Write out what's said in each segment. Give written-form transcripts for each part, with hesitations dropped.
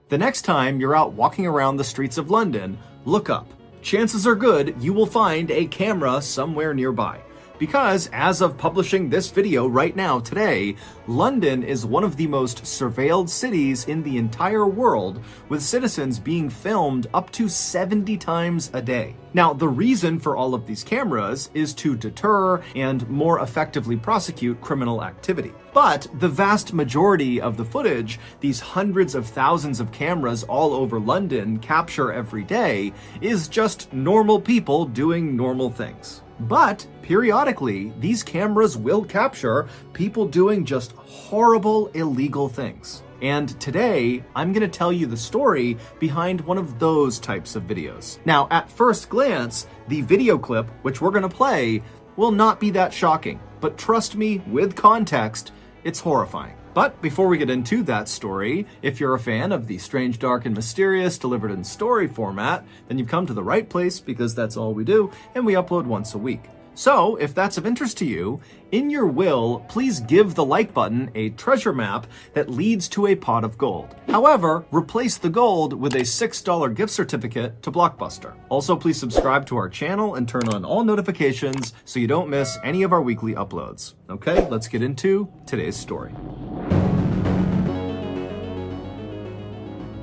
The next time you're out walking around the streets of London, look up. Chances are good you will find a camera somewhere nearby. Because as of publishing this video right now today, London is one of the most surveilled cities in the entire world, with citizens being filmed up to 70 times a day. Now, the reason for all of these cameras is to deter and more effectively prosecute criminal activity. But the vast majority of the footage these hundreds of thousands of cameras all over London capture every day is just normal people doing normal things. But periodically, these cameras will capture people doing just horrible, illegal things. And today, I'm going to tell you the story behind one of those types of videos. Now, at first glance, the video clip, which we're going to play, will not be that shocking. But trust me, with context, it's horrifying. But before we get into that story, if you're a fan of the strange, dark, and mysterious delivered in story format, then you've come to the right place because that's all we do, and we upload once a week. So, if that's of interest to you, in your will, please give the like button a treasure map that leads to a pot of gold. However, replace the gold with a $6 gift certificate to Blockbuster. Also, please subscribe to our channel and turn on all notifications so you don't miss any of our weekly uploads. Okay, let's get into today's story.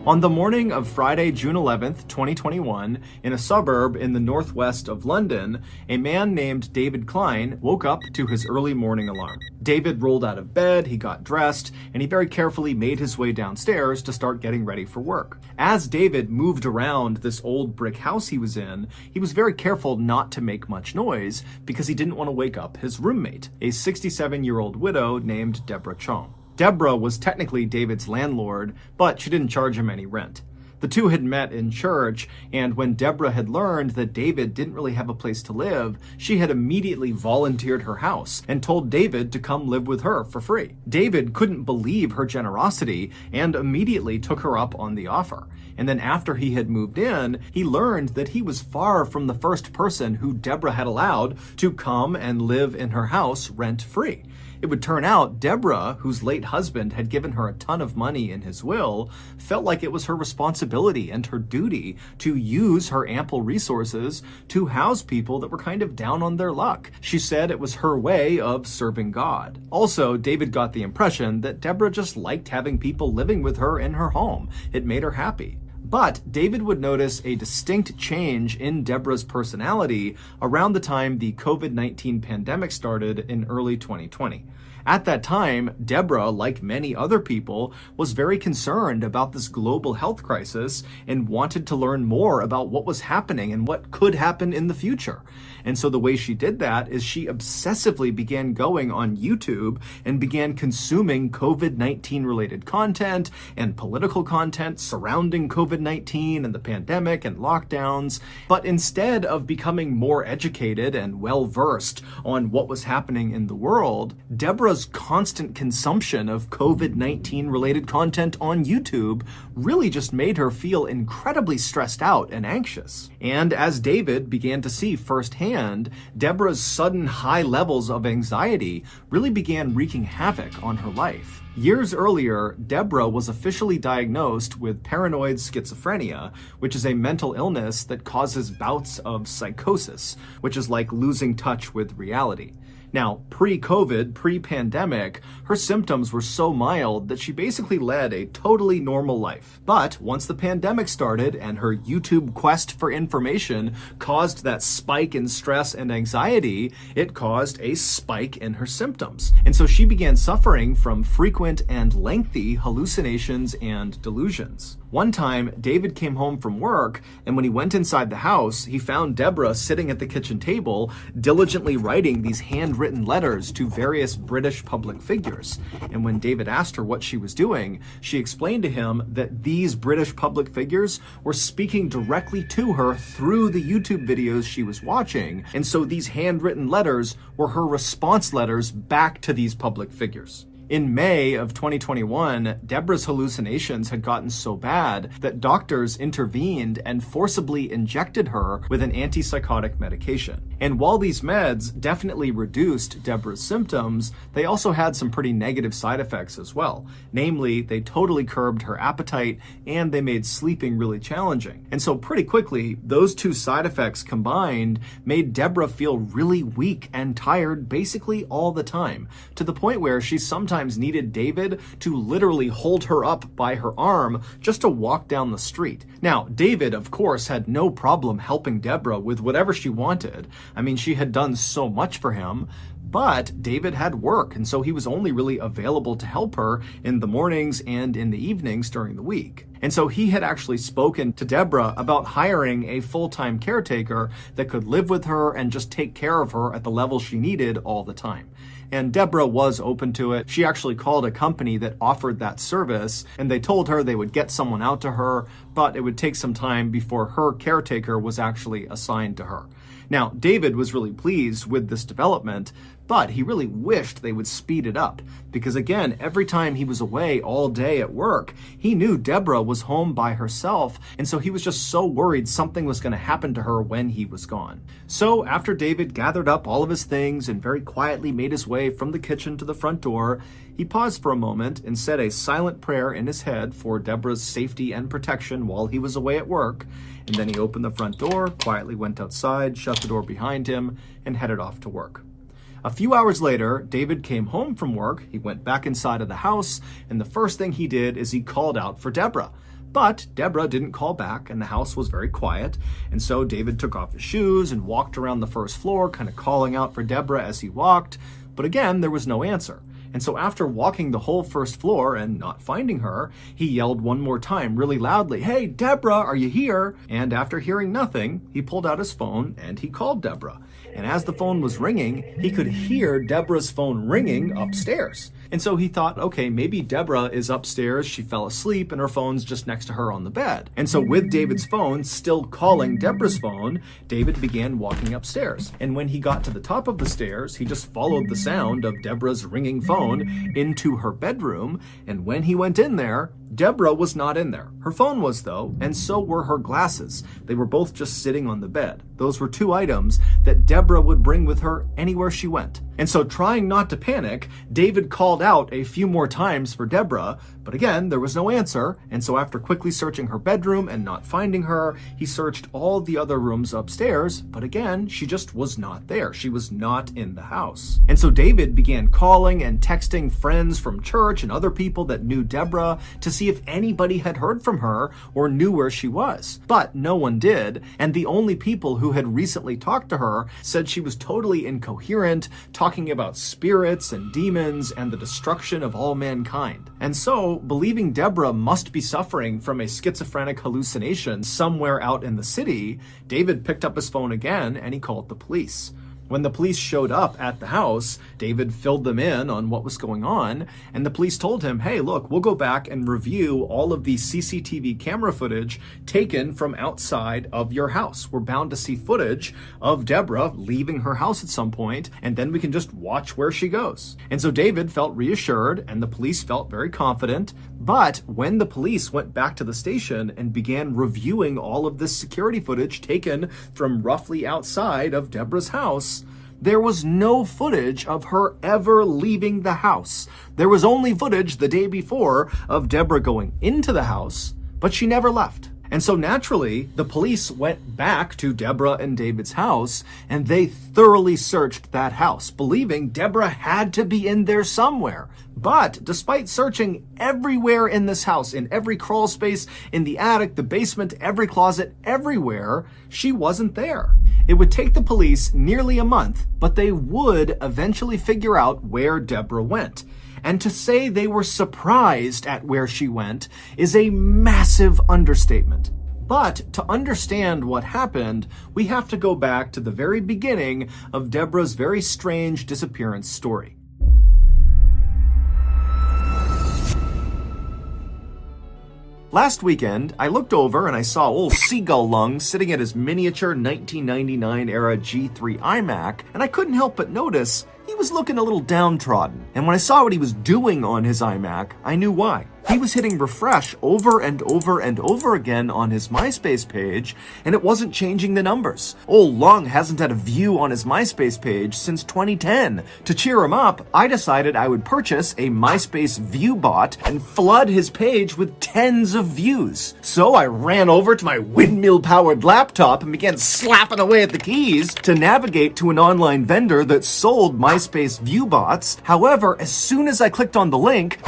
On the morning of Friday, June 11th, 2021, in a suburb in the northwest of London, a man named David Klein woke up to his early morning alarm. David rolled out of bed, he got dressed, and he very carefully made his way downstairs to start getting ready for work. As David moved around this old brick house he was in, he was very careful not to make much noise because he didn't want to wake up his roommate, a 67-year-old widow named Deborah Chong. Deborah was technically David's landlord, but she didn't charge him any rent. The two had met in church, and when Deborah had learned that David didn't really have a place to live, she had immediately volunteered her house and told David to come live with her for free. David couldn't believe her generosity and immediately took her up on the offer. And then after he had moved in, he learned that he was far from the first person who Deborah had allowed to come and live in her house rent-free. It would turn out Deborah, whose late husband had given her a ton of money in his will, felt like it was her responsibility and her duty to use her ample resources to house people that were kind of down on their luck. She said it was her way of serving God. Also, David got the impression that Deborah just liked having people living with her in her home. It made her happy. But David would notice a distinct change in Deborah's personality around the time the COVID-19 pandemic started in early 2020. At that time, Deborah, like many other people, was very concerned about this global health crisis and wanted to learn more about what was happening and what could happen in the future. And so the way she did that is she obsessively began going on YouTube and began consuming COVID-19 related content and political content surrounding COVID-19 and the pandemic and lockdowns. But instead of becoming more educated and well-versed on what was happening in the world, Deborah's constant consumption of COVID-19 related content on YouTube really just made her feel incredibly stressed out and anxious. And as David began to see firsthand, Deborah's sudden high levels of anxiety really began wreaking havoc on her life. Years earlier, Deborah was officially diagnosed with paranoid schizophrenia, which is a mental illness that causes bouts of psychosis, which is like losing touch with reality. Now, pre-COVID, pre-pandemic, her symptoms were so mild that she basically led a totally normal life. But once the pandemic started and her YouTube quest for information caused that spike in stress and anxiety, it caused a spike in her symptoms. And so she began suffering from frequent and lengthy hallucinations and delusions. One time, David came home from work, and when he went inside the house, he found Deborah sitting at the kitchen table, diligently writing these handwritten letters to various British public figures. And when David asked her what she was doing, she explained to him that these British public figures were speaking directly to her through the YouTube videos she was watching. And so these handwritten letters were her response letters back to these public figures. In May of 2021, Deborah's hallucinations had gotten so bad that doctors intervened and forcibly injected her with an antipsychotic medication. And while these meds definitely reduced Deborah's symptoms, they also had some pretty negative side effects as well. Namely, they totally curbed her appetite and they made sleeping really challenging. And so pretty quickly, those two side effects combined made Deborah feel really weak and tired basically all the time, to the point where she sometimes needed David to literally hold her up by her arm just to walk down the street. Now, David, of course, had no problem helping Deborah with whatever she wanted. I mean, she had done so much for him, but David had work, and so he was only really available to help her in the mornings and in the evenings during the week. And so he had actually spoken to Deborah about hiring a full-time caretaker that could live with her and just take care of her at the level she needed all the time. And Deborah was open to it. She actually called a company that offered that service, and they told her they would get someone out to her, but it would take some time before her caretaker was actually assigned to her. Now, David was really pleased with this development, but he really wished they would speed it up, because again, every time he was away all day at work, he knew Deborah was home by herself, and so he was just so worried something was going to happen to her when he was gone. So after David gathered up all of his things and very quietly made his way from the kitchen to the front door, he paused for a moment and said a silent prayer in his head for Deborah's safety and protection while he was away at work, and then he opened the front door, quietly went outside, shut the door behind him, and headed off to work. A few hours later, David came home from work, he went back inside of the house, and the first thing he did is he called out for Deborah. But Deborah didn't call back, and the house was very quiet, and so David took off his shoes and walked around the first floor, kind of calling out for Deborah as he walked, but again, there was no answer. And so after walking the whole first floor and not finding her, he yelled one more time really loudly, "Hey, Deborah, are you here?" And after hearing nothing, he pulled out his phone and he called Deborah. And as the phone was ringing, he could hear Deborah's phone ringing upstairs. And so he thought, okay, maybe Deborah is upstairs, she fell asleep, and her phone's just next to her on the bed. And so with David's phone still calling Deborah's phone, David began walking upstairs. And when he got to the top of the stairs, he just followed the sound of Deborah's ringing phone into her bedroom. And when he went in there, Deborah was not in there. Her phone was, though, and so were her glasses. They were both just sitting on the bed. Those were two items that Deborah would bring with her anywhere she went. And so, trying not to panic, David called out a few more times for Deborah, but again, there was no answer. And so after quickly searching her bedroom and not finding her, he searched all the other rooms upstairs, but again, she just was not there. She was not in the house. And so David began calling and texting friends from church and other people that knew Deborah to see if anybody had heard from her or knew where she was. But no one did, and the only people who had recently talked to her said she was totally incoherent, talking about spirits and demons and the destruction of all mankind. And so, believing Deborah must be suffering from a schizophrenic hallucination somewhere out in the city, David picked up his phone again and he called the police. When the police showed up at the house, David filled them in on what was going on, and the police told him, hey, look, we'll go back and review all of the CCTV camera footage taken from outside of your house. We're bound to see footage of Deborah leaving her house at some point, and then we can just watch where she goes. And so David felt reassured, and the police felt very confident, but when the police went back to the station and began reviewing all of this security footage taken from roughly outside of Deborah's house, there was no footage of her ever leaving the house. There was only footage the day before of Deborah going into the house, but she never left. And so naturally, the police went back to Deborah and David's house, and they thoroughly searched that house, believing Deborah had to be in there somewhere. But despite searching everywhere in this house, in every crawl space, in the attic, the basement, every closet, everywhere, she wasn't there. It would take the police nearly a month, but they would eventually figure out where Deborah went. And to say they were surprised at where she went is a massive understatement. But to understand what happened, we have to go back to the very beginning of Deborah's very strange disappearance story. Last weekend, I looked over and I saw old Seagull Lung sitting at his miniature 1999 era G3 iMac, and I couldn't help but notice he was looking a little downtrodden. And when I saw what he was doing on his iMac, I knew why. He was hitting refresh over and over and over again on his MySpace page, and it wasn't changing the numbers. Old Lung hasn't had a view on his MySpace page since 2010. To cheer him up, I decided I would purchase a MySpace view bot and flood his page with tens of views. So I ran over to my windmill-powered laptop and began slapping away at the keys to navigate to an online vendor that sold MySpace view bots. However, as soon as I clicked on the link,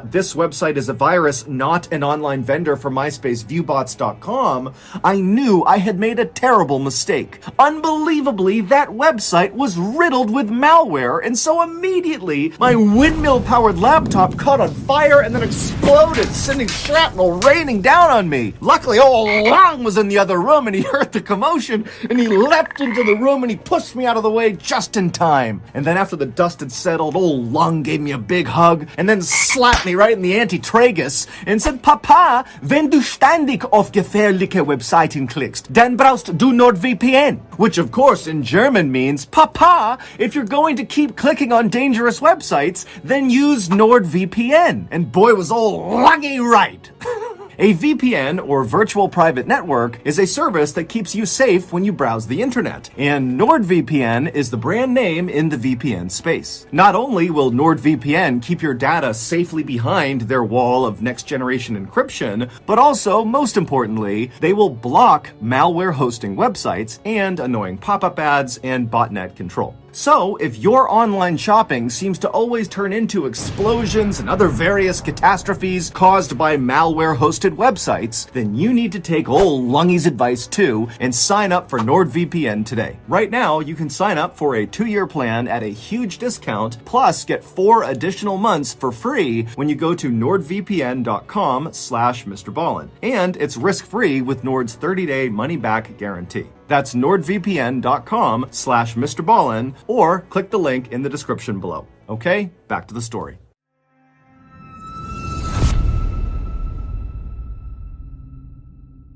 this website is a virus, not an online vendor for MySpaceViewbots.com, I knew I had made a terrible mistake. Unbelievably, that website was riddled with malware, and so immediately my windmill-powered laptop caught on fire and then exploded, sending shrapnel raining down on me. Luckily, old Lung was in the other room and he heard the commotion and he leapt into the room and he pushed me out of the way just in time. And then after the dust had settled, old Lung gave me a big hug and then slapped me right in the anti-tragus and said, Papa, wenn du ständig auf gefährliche Webseiten klickst, dann brauchst du NordVPN. Which of course in German means, Papa, if you're going to keep clicking on dangerous websites, then use NordVPN. And boy was old Lungy right. A VPN, or virtual private network, is a service that keeps you safe when you browse the internet, and NordVPN is the brand name in the VPN space. Not only will NordVPN keep your data safely behind their wall of next-generation encryption, but also, most importantly, they will block malware hosting websites and annoying pop-up ads and botnet control. So, if your online shopping seems to always turn into explosions and other various catastrophes caused by malware-hosted websites, then you need to take old Lungy's advice too and sign up for NordVPN today. Right now, you can sign up for a 2-year plan at a huge discount, plus get 4 additional months for free when you go to nordvpn.com/MrBallin. And it's risk-free with Nord's 30-day money-back guarantee. That's nordvpn.com/MrBallin, or click the link in the description below. Okay, back to the story.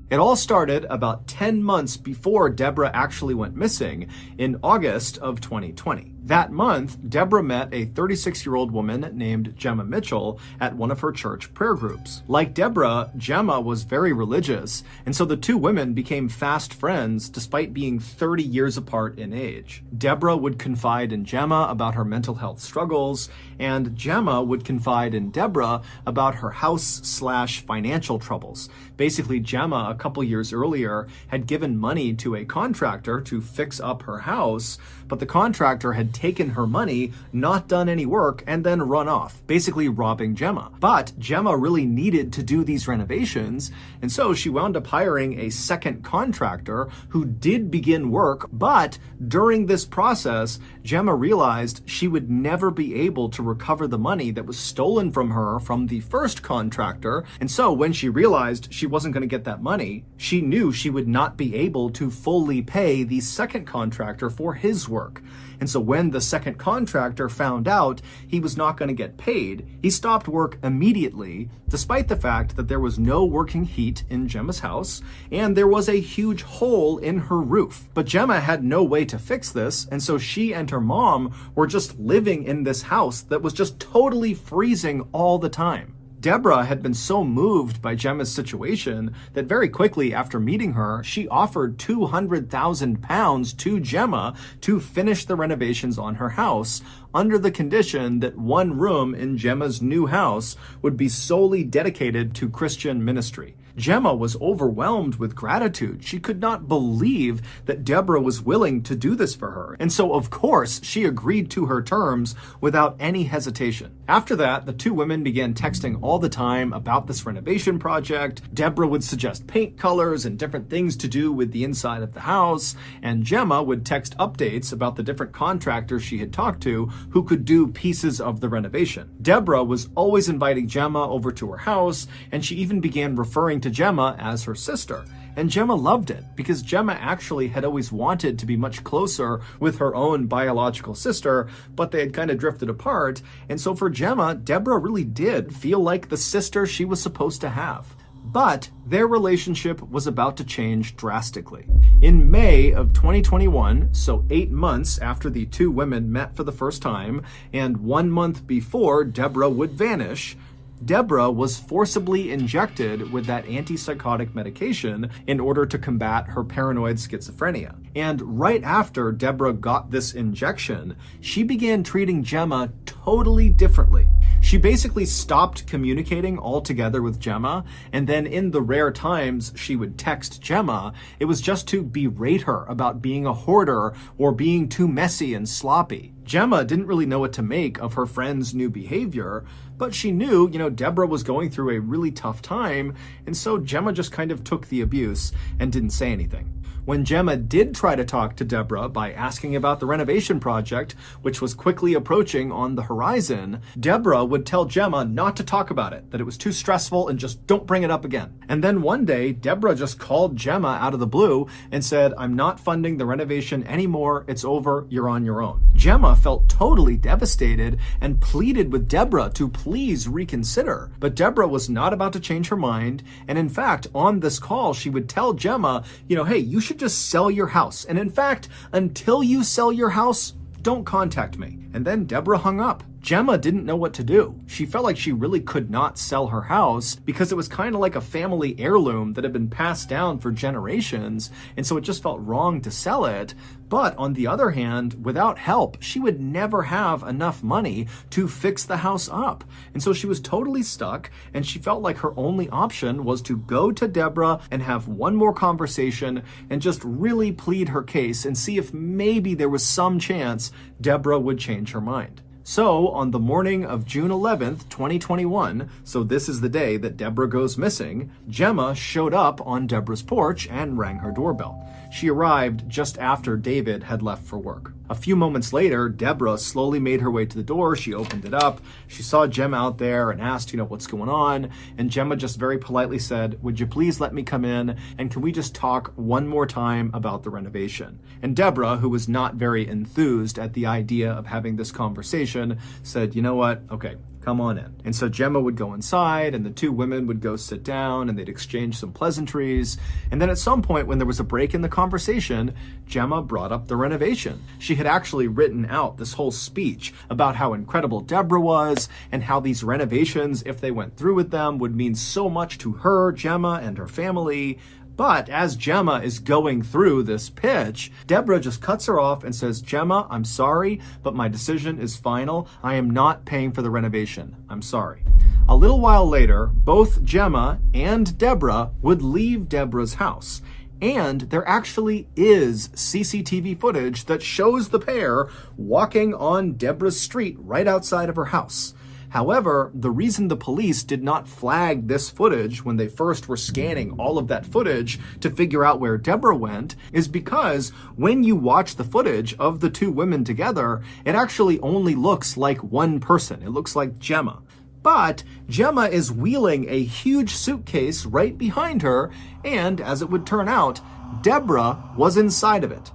It all started about 10 months before Deborah actually went missing in August of 2020. That month, Deborah met a 36-year-old woman named Gemma Mitchell at one of her church prayer groups. Like Deborah, Gemma was very religious, and so the two women became fast friends despite being 30 years apart in age. Deborah would confide in Gemma about her mental health struggles, and Gemma would confide in Deborah about her house/financial troubles. Basically, Gemma, a couple years earlier, had given money to a contractor to fix up her house, but the contractor had taken her money, not done any work, and then run off, basically robbing Gemma. But Gemma really needed to do these renovations, and so she wound up hiring a second contractor who did begin work, but during this process, Gemma realized she would never be able to recover the money that was stolen from her from the first contractor, and so when she realized she wasn't going to get that money, she knew she would not be able to fully pay the second contractor for his work. And so when the second contractor found out he was not going to get paid, he stopped work immediately, despite the fact that there was no working heat in Gemma's house and there was a huge hole in her roof. But Gemma had no way to fix this, and so she and her mom were just living in this house that was just totally freezing all the time. Deborah had been so moved by Gemma's situation that very quickly after meeting her, she offered £200,000 to Gemma to finish the renovations on her house under the condition that one room in Gemma's new house would be solely dedicated to Christian ministry. Gemma was overwhelmed with gratitude. She could not believe that Deborah was willing to do this for her. And so, of course, she agreed to her terms without any hesitation. After that, the two women began texting all the time about this renovation project. Deborah would suggest paint colors and different things to do with the inside of the house, and Gemma would text updates about the different contractors she had talked to who could do pieces of the renovation. Deborah was always inviting Gemma over to her house, and she even began referring to Gemma as her sister. And Gemma loved it because Gemma actually had always wanted to be much closer with her own biological sister, but they had kind of drifted apart. And so for Gemma, Deborah really did feel like the sister she was supposed to have. But their relationship was about to change drastically. In May of 2021, so 8 months after the two women met for the first time, and 1 month before Deborah would vanish, Deborah was forcibly injected with that antipsychotic medication in order to combat her paranoid schizophrenia. And right after Deborah got this injection, she began treating Gemma totally differently. She basically stopped communicating altogether with Gemma, and then in the rare times she would text Gemma, it was just to berate her about being a hoarder or being too messy and sloppy. Gemma didn't really know what to make of her friend's new behavior, but she knew, Deborah was going through a really tough time, and so Gemma just kind of took the abuse and didn't say anything. When Gemma did try to talk to Deborah by asking about the renovation project, which was quickly approaching on the horizon, Deborah would tell Gemma not to talk about it, that it was too stressful and just don't bring it up again. And then one day, Deborah just called Gemma out of the blue and said, "I'm not funding the renovation anymore, it's over, you're on your own." Gemma felt totally devastated and pleaded with Deborah to please reconsider. But Deborah was not about to change her mind, and in fact, on this call, she would tell Gemma, hey, you should just sell your house. And in fact, until you sell your house, don't contact me. And then Deborah hung up. Gemma didn't know what to do. She felt like she really could not sell her house because it was kind of like a family heirloom that had been passed down for generations, and so it just felt wrong to sell it. But on the other hand, without help, she would never have enough money to fix the house up. And so she was totally stuck, and she felt like her only option was to go to Deborah and have one more conversation and just really plead her case and see if maybe there was some chance Deborah would change her mind. So, on the morning of June 11th, 2021, so this is the day that Deborah goes missing, Gemma showed up on Deborah's porch and rang her doorbell. She arrived just after David had left for work. A few moments later, Deborah slowly made her way to the door. She opened it up. She saw Gemma out there and asked, what's going on? And Gemma just very politely said, "Would you please let me come in? And can we just talk one more time about the renovation?" And Deborah, who was not very enthused at the idea of having this conversation, said, "You know what? Okay, come on in." And so Gemma would go inside and the two women would go sit down and they'd exchange some pleasantries. And then at some point when there was a break in the conversation, Gemma brought up the renovation. She had actually written out this whole speech about how incredible Deborah was and how these renovations, if they went through with them, would mean so much to her, Gemma, and her family. But as Gemma is going through this pitch, Deborah just cuts her off and says, "Gemma, I'm sorry, but my decision is final. I am not paying for the renovation. I'm sorry." A little while later, both Gemma and Deborah would leave Deborah's house. And there actually is CCTV footage that shows the pair walking on Deborah's street right outside of her house. However, the reason the police did not flag this footage when they first were scanning all of that footage to figure out where Deborah went is because when you watch the footage of the two women together, it actually only looks like one person. It looks like Gemma. But Gemma is wheeling a huge suitcase right behind her, and as it would turn out, Deborah was inside of it.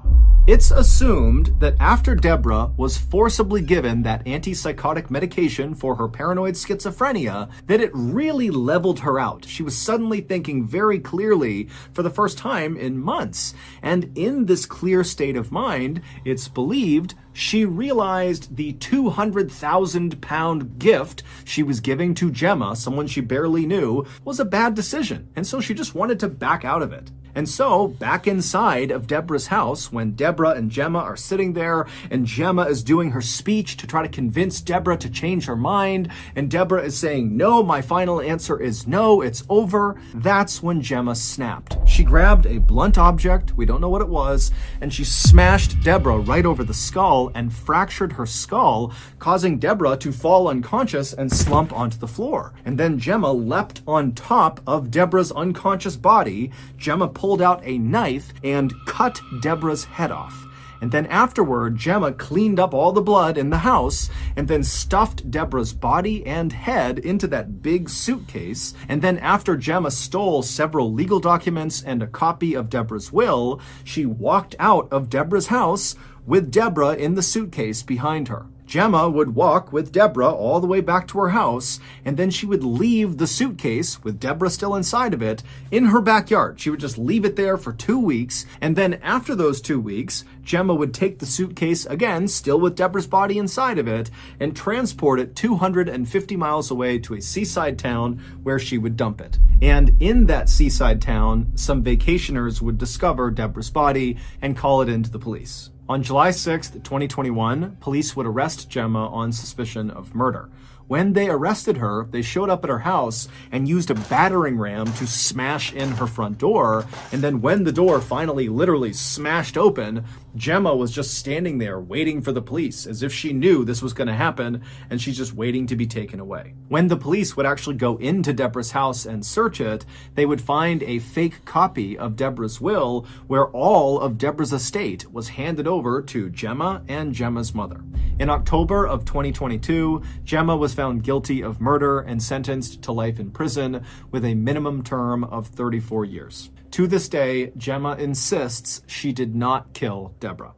It's assumed that after Deborah was forcibly given that antipsychotic medication for her paranoid schizophrenia, that it really leveled her out. She was suddenly thinking very clearly for the first time in months. And in this clear state of mind, it's believed she realized the 200,000-pound gift she was giving to Gemma, someone she barely knew, was a bad decision. And so she just wanted to back out of it. And so, back inside of Deborah's house, when Deborah and Gemma are sitting there, and Gemma is doing her speech to try to convince Deborah to change her mind, and Deborah is saying, "No, my final answer is no, it's over," that's when Gemma snapped. She grabbed a blunt object, we don't know what it was, and she smashed Deborah right over the skull and fractured her skull, causing Deborah to fall unconscious and slump onto the floor. And then Gemma leapt on top of Deborah's unconscious body. Gemma pulled out a knife and cut Deborah's head off. And then afterward, Gemma cleaned up all the blood in the house and then stuffed Deborah's body and head into that big suitcase. And then after Gemma stole several legal documents and a copy of Deborah's will, she walked out of Deborah's house with Deborah in the suitcase behind her. Gemma would walk with Deborah all the way back to her house, and then she would leave the suitcase, with Deborah still inside of it, in her backyard. She would just leave it there for 2 weeks, and then after those 2 weeks, Gemma would take the suitcase again, still with Deborah's body inside of it, and transport it 250 miles away to a seaside town where she would dump it. And in that seaside town, some vacationers would discover Deborah's body and call it in to the police. On July 6th, 2021, police would arrest Gemma on suspicion of murder. When they arrested her, they showed up at her house and used a battering ram to smash in her front door. And then when the door finally literally smashed open, Gemma was just standing there waiting for the police, as if she knew this was going to happen and she's just waiting to be taken away. When the police would actually go into Deborah's house and search it, they would find a fake copy of Deborah's will where all of Deborah's estate was handed over to Gemma and Gemma's mother. In October of 2022, Gemma was found guilty of murder and sentenced to life in prison with a minimum term of 34 years. To this day, Gemma insists she did not kill Deborah.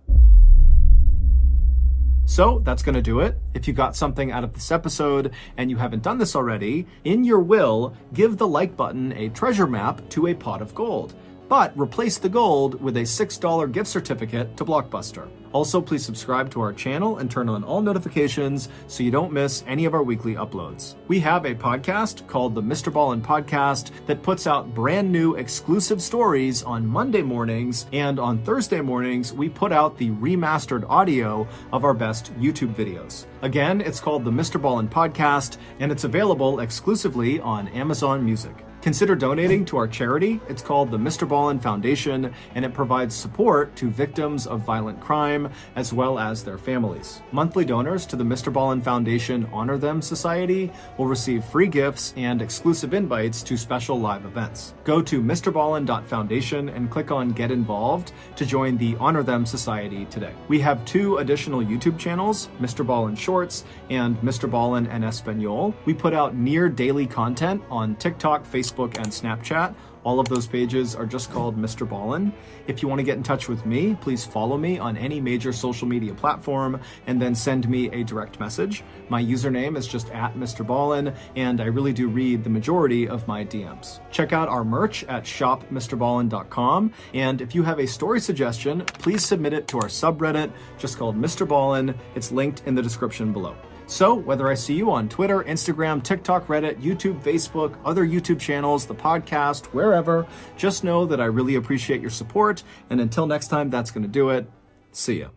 So that's going to do it. If you got something out of this episode and you haven't done this already, in your will, give the like button a treasure map to a pot of gold, but replace the gold with a $6 gift certificate to Blockbuster. Also, please subscribe to our channel and turn on all notifications so you don't miss any of our weekly uploads. We have a podcast called the Mr. Ballin Podcast that puts out brand new exclusive stories on Monday mornings, and on Thursday mornings, we put out the remastered audio of our best YouTube videos. Again, it's called the Mr. Ballin Podcast, and it's available exclusively on Amazon Music. Consider donating to our charity. It's called the Mr. Ballin Foundation, and it provides support to victims of violent crime as well as their families. Monthly donors to the Mr. Ballin Foundation Honor Them Society will receive free gifts and exclusive invites to special live events. Go to mrballin.foundation and click on Get Involved to join the Honor Them Society today. We have 2 additional YouTube channels, Mr. Ballin Shorts and Mr. Ballin en Espanol. We put out near daily content on TikTok, Facebook, and Snapchat. All of those pages are just called Mr. Ballin. If you want to get in touch with me, please follow me on any major social media platform and then send me a direct message. My username is just @Mr. Ballin, and I really do read the majority of my DMs. Check out our merch at shopmrballin.com, and if you have a story suggestion, please submit it to our subreddit just called Mr. Ballin. It's linked in the description below. So, whether I see you on Twitter, Instagram, TikTok, Reddit, YouTube, Facebook, other YouTube channels, the podcast, wherever, just know that I really appreciate your support. And until next time, that's going to do it. See ya.